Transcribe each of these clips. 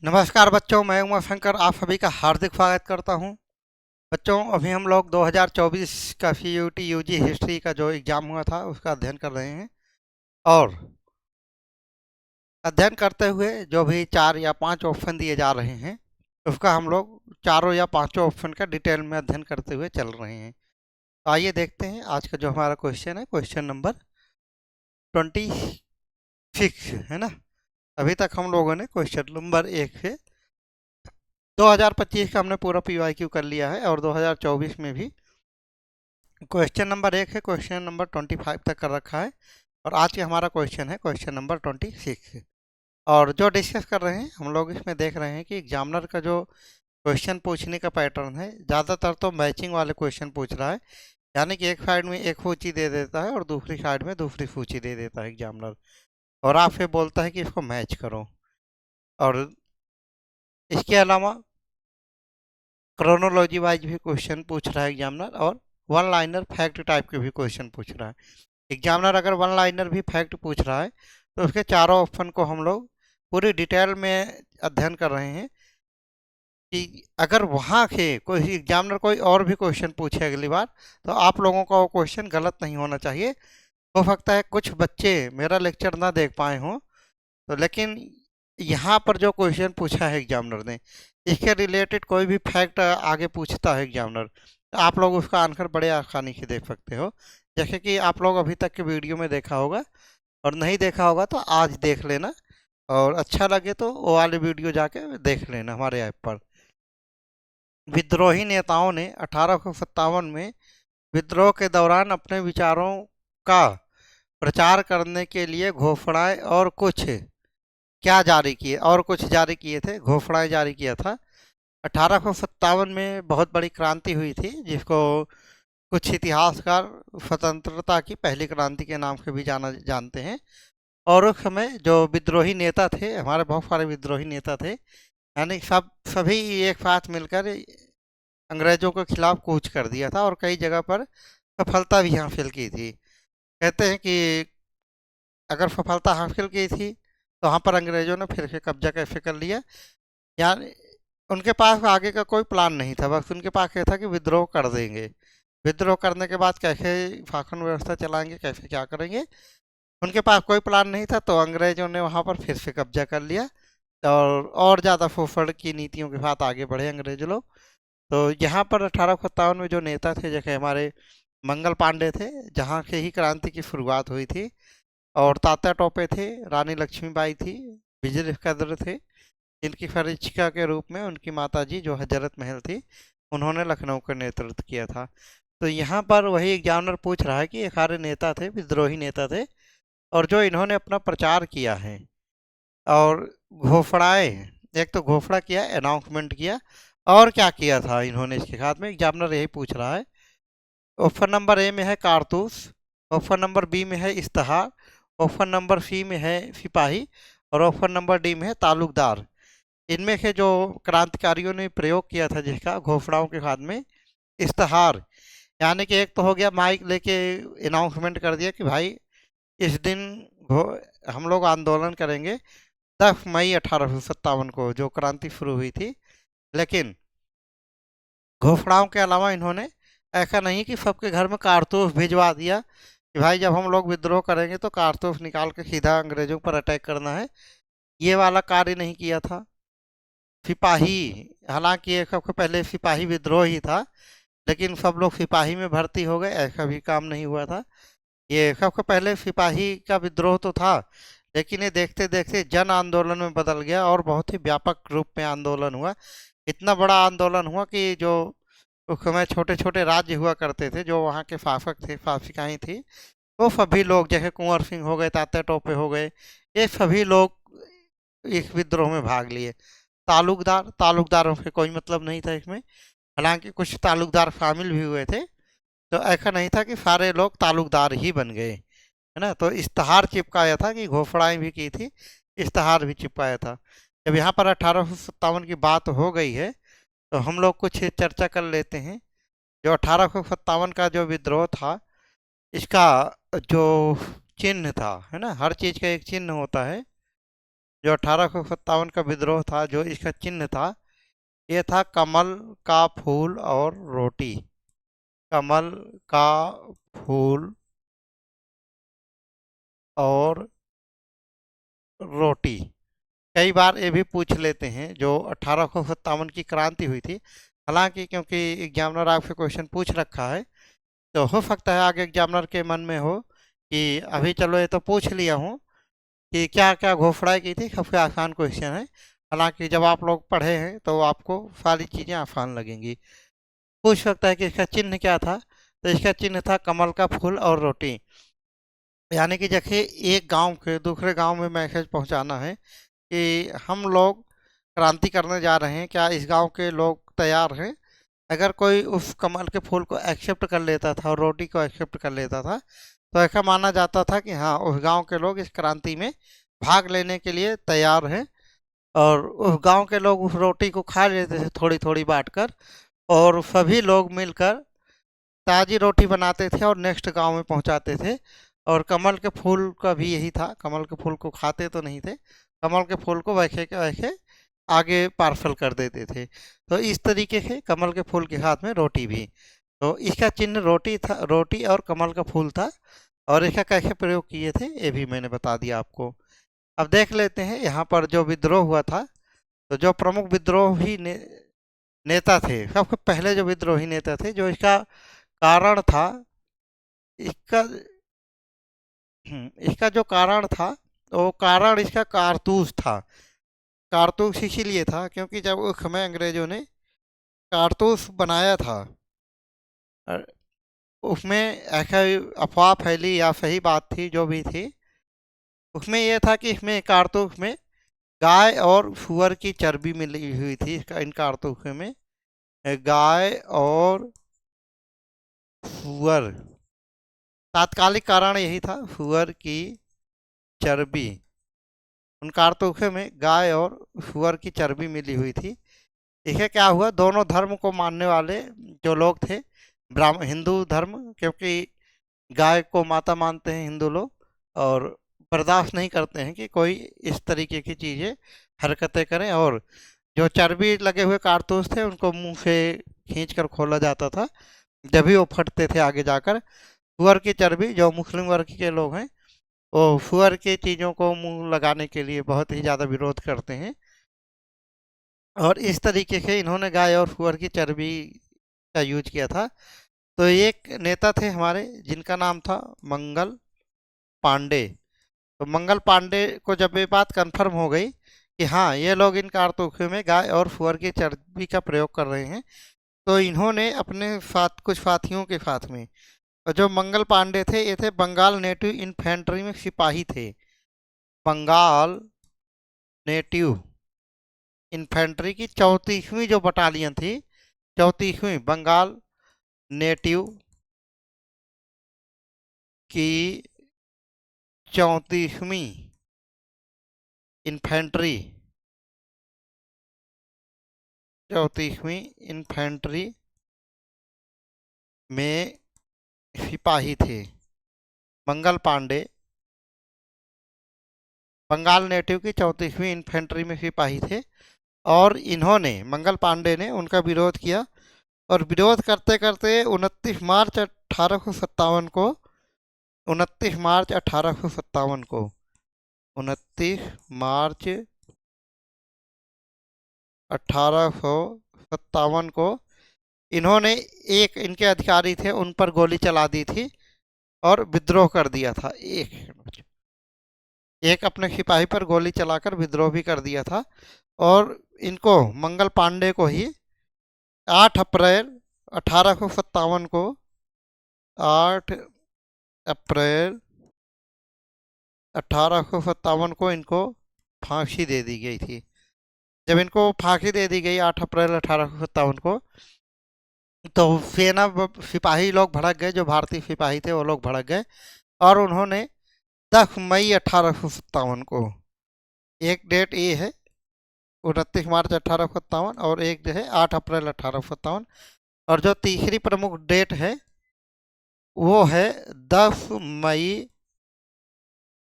नमस्कार बच्चों, मैं उमा शंकर आप सभी का हार्दिक स्वागत करता हूं। बच्चों, अभी हम लोग 2024 का सीयूटी यूजी हिस्ट्री का जो एग्ज़ाम हुआ था उसका अध्ययन कर रहे हैं। और अध्ययन करते हुए जो भी 4 या 5 ऑप्शन दिए जा रहे हैं उसका हम लोग चारों या पांचों ऑप्शन का डिटेल में अध्ययन करते हुए चल रहे हैं। तो आइए देखते हैं आज का जो हमारा क्वेश्चन है, क्वेश्चन नंबर 26 है ना। अभी तक हम लोगों ने क्वेश्चन नंबर 1 से 2025 का हमने पूरा पीवाईक्यू कर लिया है और 2024 में भी क्वेश्चन नंबर 1 है, क्वेश्चन नंबर 25 तक कर रखा है। और आज का हमारा क्वेश्चन है क्वेश्चन नंबर 26। और जो डिस्कस कर रहे हैं हम लोग इसमें देख रहे हैं कि एग्जामिनर का जो क्वेश्चन पूछने का पैटर्न है ज़्यादातर तो मैचिंग वाले क्वेश्चन पूछ रहा है। यानी कि एक साइड में एक सूची दे देता है और दूसरी साइड में दूसरी सूची दे देता है एग्जामिनर, और आपसे बोलता है कि इसको मैच करो। और इसके अलावा क्रोनोलॉजी वाइज भी क्वेश्चन पूछ रहा है एग्जामिनर, और वन लाइनर फैक्ट टाइप के भी क्वेश्चन पूछ रहा है एग्जामिनर। अगर वन लाइनर भी फैक्ट पूछ रहा है तो उसके चारों ऑप्शन को हम लोग पूरी डिटेल में अध्ययन कर रहे हैं कि अगर वहाँ के कोई एग्जामिनर कोई और भी क्वेश्चन पूछे अगली बार तो आप लोगों का वो क्वेश्चन गलत नहीं होना चाहिए। हो सकता है कुछ बच्चे मेरा लेक्चर ना देख पाए हों, तो लेकिन यहाँ पर जो क्वेश्चन पूछा है एग्जामिनर ने इसके रिलेटेड कोई भी फैक्ट आगे पूछता है एग्जामिनर, तो आप लोग उसका आंसर बड़े आसानी से देख सकते हो। जैसे कि आप लोग अभी तक के वीडियो में देखा होगा, और नहीं देखा होगा तो आज देख लेना, और अच्छा लगे तो वो वाले वीडियो जाके देख लेना हमारे ऐप पर। विद्रोही नेताओं ने 1857 में विद्रोह के दौरान अपने विचारों का प्रचार करने के लिए घोषणाएं और कुछ क्या जारी किए, और कुछ जारी किए थे, घोषणाएं जारी किया था। 1857 में बहुत बड़ी क्रांति हुई थी जिसको कुछ इतिहासकार स्वतंत्रता की पहली क्रांति के नाम से भी जानते हैं। और उस समय जो विद्रोही नेता थे, हमारे बहुत सारे विद्रोही नेता थे, यानी सभी एक साथ मिलकर अंग्रेजों के खिलाफ कूच कर दिया था और कई जगह पर सफलता भी हासिल की थी। कहते हैं कि अगर सफलता हासिल की थी तो वहाँ पर अंग्रेजों ने फिर से कब्जा कैसे कर लिया। यानी उनके पास आगे का कोई प्लान नहीं था, बस उनके पास ये था कि विद्रोह कर देंगे, विद्रोह करने के बाद कैसे शासन व्यवस्था चलाएंगे, कैसे क्या करेंगे। उनके पास कोई प्लान नहीं था, तो अंग्रेजों ने वहाँ पर फिर से कब्जा कर लिया और ज़्यादा शोषण की नीतियों के साथ आगे बढ़े अंग्रेज लोग। तो यहाँ पर 1857 में जो नेता थे जैसे हमारे मंगल पांडे थे, जहाँ से ही क्रांति की शुरुआत हुई थी। और तात्या टोपे थे, रानी लक्ष्मीबाई थी, विजय कद्र थे, जिनकी फरिश्ता के रूप में उनकी माताजी जो हजरत महल थी उन्होंने लखनऊ का नेतृत्व किया था। तो यहाँ पर वही एग्जामिनर पूछ रहा है कि ये सारे नेता थे, विद्रोही नेता थे, और जो इन्होंने अपना प्रचार किया है और घोषणाएं, एक तो घोषणा किया, अनाउंसमेंट किया, और क्या किया था इन्होंने इसके साथ में, एग्जामिनर यही पूछ रहा है। ऑप्शन नंबर ए में है कारतूस, ऑप्शन नंबर बी में है इश्तहार, ऑप्शन नंबर सी में है सिपाही, और ऑप्शन नंबर डी में है तालुकदार। इनमें से जो क्रांतिकारियों ने प्रयोग किया था जिसका घोषणाओं के साथ में, इश्तहार, यानी कि एक तो हो गया माइक लेके अनाउंसमेंट कर दिया कि भाई इस दिन हम लोग आंदोलन करेंगे 10 मई 1857 को जो क्रांति शुरू हुई थी। लेकिन घोषणाओं के अलावा इन्होंने ऐसा नहीं कि सबके घर में कारतूस भिजवा दिया कि भाई जब हम लोग विद्रोह करेंगे तो कारतूस निकाल के सीधा अंग्रेजों पर अटैक करना है, ये वाला कार्य नहीं किया था। सिपाही, हालांकि ये सबसे पहले सिपाही विद्रोह ही था, लेकिन सब लोग सिपाही में भर्ती हो गए, ऐसा भी काम नहीं हुआ था। ये सबसे पहले सिपाही का विद्रोह तो था, लेकिन ये देखते देखते जन आंदोलन में बदल गया और बहुत ही व्यापक रूप में आंदोलन हुआ। इतना बड़ा आंदोलन हुआ कि जो उस समय छोटे छोटे राज्य हुआ करते थे, जो वहाँ के शासक थे, शासिकाएँ थी, वो सभी लोग जैसे कुंवर सिंह हो गए, तात्या टोपे हो गए, ये सभी लोग इस विद्रोह में भाग लिए। तालुकदारों से कोई मतलब नहीं था इसमें, हालांकि कुछ तालुकदार शामिल भी हुए थे। तो ऐसा नहीं था कि सारे लोग तालुकदार ही बन गए, है ना। तो इश्तहार चिपकाया था, कि घोषणाएं भी की थी, इश्तहार भी चिपकाया था। जब यहाँ पर 1857 की बात हो गई है तो हम लोग कुछ चर्चा कर लेते हैं। जो 1857 का जो विद्रोह था, इसका जो चिन्ह था, है ना, हर चीज़ का एक चिन्ह होता है। जो 1857 का विद्रोह था, जो इसका चिन्ह था, ये था कमल का फूल और रोटी। कमल का फूल और रोटी। कई बार ये भी पूछ लेते हैं जो 1857 की क्रांति हुई थी, हालांकि क्योंकि एग्जामिनर आपसे क्वेश्चन पूछ रखा है, तो हो सकता है आगे एग्जामिनर के मन में हो कि अभी चलो ये तो पूछ लिया हूँ कि क्या क्या घोषणाएं की थी, सबसे आसान क्वेश्चन है। हालांकि जब आप लोग पढ़े हैं तो आपको सारी चीज़ें आसान लगेंगी। पूछ सकता है कि इसका चिन्ह क्या था, तो इसका चिन्ह था कमल का फूल और रोटी। यानी कि जैसे एक गांव के दूसरे गांव में मैसेज पहुंचाना है कि हम लोग क्रांति करने जा रहे हैं, क्या इस गांव के लोग तैयार हैं। अगर कोई उस कमल के फूल को एक्सेप्ट कर लेता था और रोटी को एक्सेप्ट कर लेता था, तो ऐसा माना जाता था कि हाँ, उस गांव के लोग इस क्रांति में भाग लेने के लिए तैयार हैं। और उस गांव के लोग उस रोटी को खा लेते थे थोड़ी थोड़ी बांटकर, और सभी लोग मिलकर ताजी रोटी बनाते थे और नेक्स्ट गांव में पहुंचाते थे। और कमल के फूल का भी यही था, कमल के फूल को खाते तो नहीं थे, कमल के फूल को वैसे के वैसे आगे पार्सल कर देते थे। तो इस तरीके से कमल के फूल के साथ में रोटी भी, तो इसका चिन्ह रोटी था, रोटी और कमल का फूल था। और इसका कैसे प्रयोग किए थे ये भी मैंने बता दिया आपको। अब देख लेते हैं यहाँ पर जो विद्रोह हुआ था, तो जो प्रमुख विद्रोही नेता थे, सबसे पहले जो विद्रोही नेता थे, जो इसका कारण था, इसका इसका जो कारण था, वो कारण इसका कारतूस था। कारतूस इसीलिए था क्योंकि जब उस समय अंग्रेजों ने कारतूस बनाया था, और उसमें ऐसा अफवाह फैली या सही बात थी जो भी थी, उसमें यह था कि इसमें कारतूस में गाय और सुअर की चर्बी मिली हुई थी। इसका इन कारतूसों में गाय और सुअर, तात्कालिक कारण यही था, सुअर की चर्बी। उन कारतूसों में गाय और सुअर की चर्बी मिली हुई थी। इससे क्या हुआ, दोनों धर्म को मानने वाले जो लोग थे, ब्राह्मण हिंदू धर्म, क्योंकि गाय को माता मानते हैं हिंदू लोग, और बर्दाश्त नहीं करते हैं कि कोई इस तरीके की चीज़ें हरकतें करें। और जो चर्बी लगे हुए कारतूस थे उनको मुंह से खींच कर खोला जाता था, जब भी वो फटते थे आगे जाकर। सुअर की चर्बी, जो मुस्लिम वर्ग के लोग हैं, वो सुअर की चीज़ों को मुंह लगाने के लिए बहुत ही ज़्यादा विरोध करते हैं। और इस तरीके से इन्होंने गाय और सुअर की चर्बी का यूज किया था। तो एक नेता थे हमारे जिनका नाम था मंगल पांडे। तो मंगल पांडे को जब ये बात कंफर्म हो गई कि हाँ, ये लोग इन कारतूसों में गाय और सुअर की चर्बी का प्रयोग कर रहे हैं, तो इन्होंने अपने साथ कुछ साथियों के साथ में, और जो मंगल पांडे थे ये थे बंगाल नेटिव इन्फेंट्री में सिपाही थे। बंगाल नेटिव इन्फेंट्री की 34वीं जो बटालियन थी, 34वीं बंगाल नेटिव की 34वीं इन्फेंट्री, 34वीं इन्फेंट्री में सिपाही थे मंगल पांडे। बंगाल नेटिव की 34वीं इन्फेंट्री में सिपाही थे, और इन्होंने, मंगल पांडे ने उनका विरोध किया। और विरोध करते करते 29 मार्च 1857 को, 29 मार्च 1857 को, 29 मार्च 1857 को इन्होंने, एक इनके अधिकारी थे उन पर गोली चला दी थी और विद्रोह कर दिया था। एक अपने सिपाही पर गोली चलाकर विद्रोह भी कर दिया था। और इनको, मंगल पांडे को ही 8 अप्रैल 1857 को, 8 अप्रैल 1857 को इनको फांसी दे दी गई थी। जब इनको फांसी दे दी गई 8 अप्रैल 1857 को, तो सेना सिपाही लोग भड़क गए, जो भारतीय सिपाही थे वो लोग भड़क गए, और उन्होंने 10 मई 1857 को, एक डेट ये है 29 मार्च 1857, और एक जो है 8 अप्रैल 1857, और जो तीसरी प्रमुख डेट है वो है 10 मई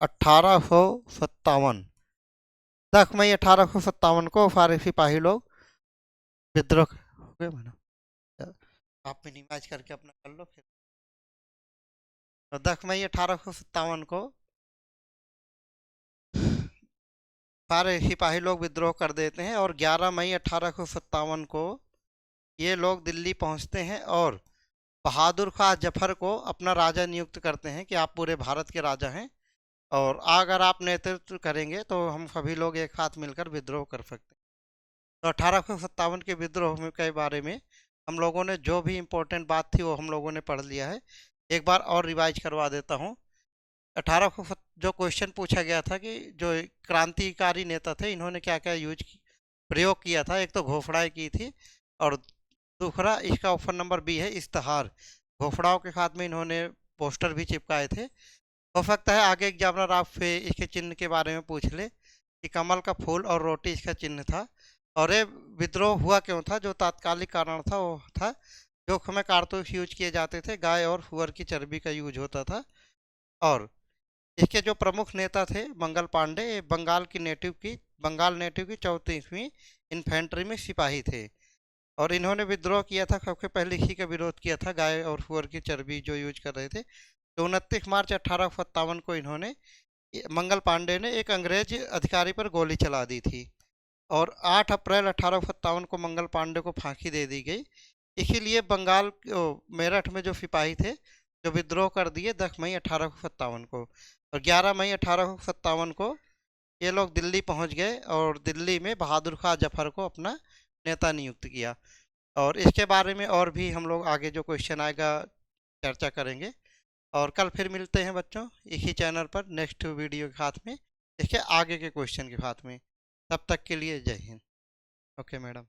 1857। 10 मई 1857 को फारसी सिपाही लोग विद्रोह हो गए मैडम। आप मिनिमाइज करके अपना कर लो फिर। तो 10 मई 1857 को सारे सिपाही लोग विद्रोह कर देते हैं और 11 मई 1857 को ये लोग दिल्ली पहुंचते हैं और बहादुर खां जफर को अपना राजा नियुक्त करते हैं कि आप पूरे भारत के राजा हैं और अगर आप नेतृत्व करेंगे तो हम सभी लोग एक साथ मिलकर विद्रोह कर सकते हैं। तो 1857 के विद्रोह के बारे में हम लोगों ने जो भी इम्पोर्टेंट बात थी वो हम लोगों ने पढ़ लिया है। एक बार और रिवाइज करवा देता हूँ। 18 जो क्वेश्चन पूछा गया था कि जो क्रांतिकारी नेता थे इन्होंने क्या क्या प्रयोग किया था। एक तो घोषणाएं की थी और दूसरा इसका ऑप्शन नंबर बी है इश्तहार। घोषणाओं के साथ में इन्होंने पोस्टर भी चिपकाए थे। हो सकता है आगे एग्जामिनर आपसे इसके चिन्ह के बारे में पूछ ले कि कमल का फूल और रोटी इसका चिन्ह था और ये विद्रोह हुआ क्यों था। जो तात्कालिक कारण था वो था जो समय कारतूस यूज किए जाते थे, गाय और सुअर की चर्बी का यूज होता था। और इसके जो प्रमुख नेता थे मंगल पांडे, बंगाल नेटिव की 34वीं इन्फेंट्री में सिपाही थे और इन्होंने विद्रोह किया था। सबसे पहले इसी का विरोध किया था, गाय और सुअर की चर्बी जो यूज कर रहे थे। तो 29 मार्च 1857 को इन्होंने मंगल पांडे ने एक अंग्रेज अधिकारी पर गोली चला दी थी और 8 अप्रैल 1857 को मंगल पांडे को फांसी दे दी गई। इसीलिए मेरठ में जो सिपाही थे जो विद्रोह कर दिए 10 मई 1857 को और 11 मई 1857 को ये लोग दिल्ली पहुंच गए और दिल्ली में बहादुर खां जफर को अपना नेता नियुक्त किया। और इसके बारे में और भी हम लोग आगे जो क्वेश्चन आएगा चर्चा करेंगे और कल फिर मिलते हैं बच्चों इसी चैनल पर नेक्स्ट वीडियो के साथ में, इसके आगे के क्वेश्चन के साथ में। तब तक के लिए जय हिंद। Okay madam.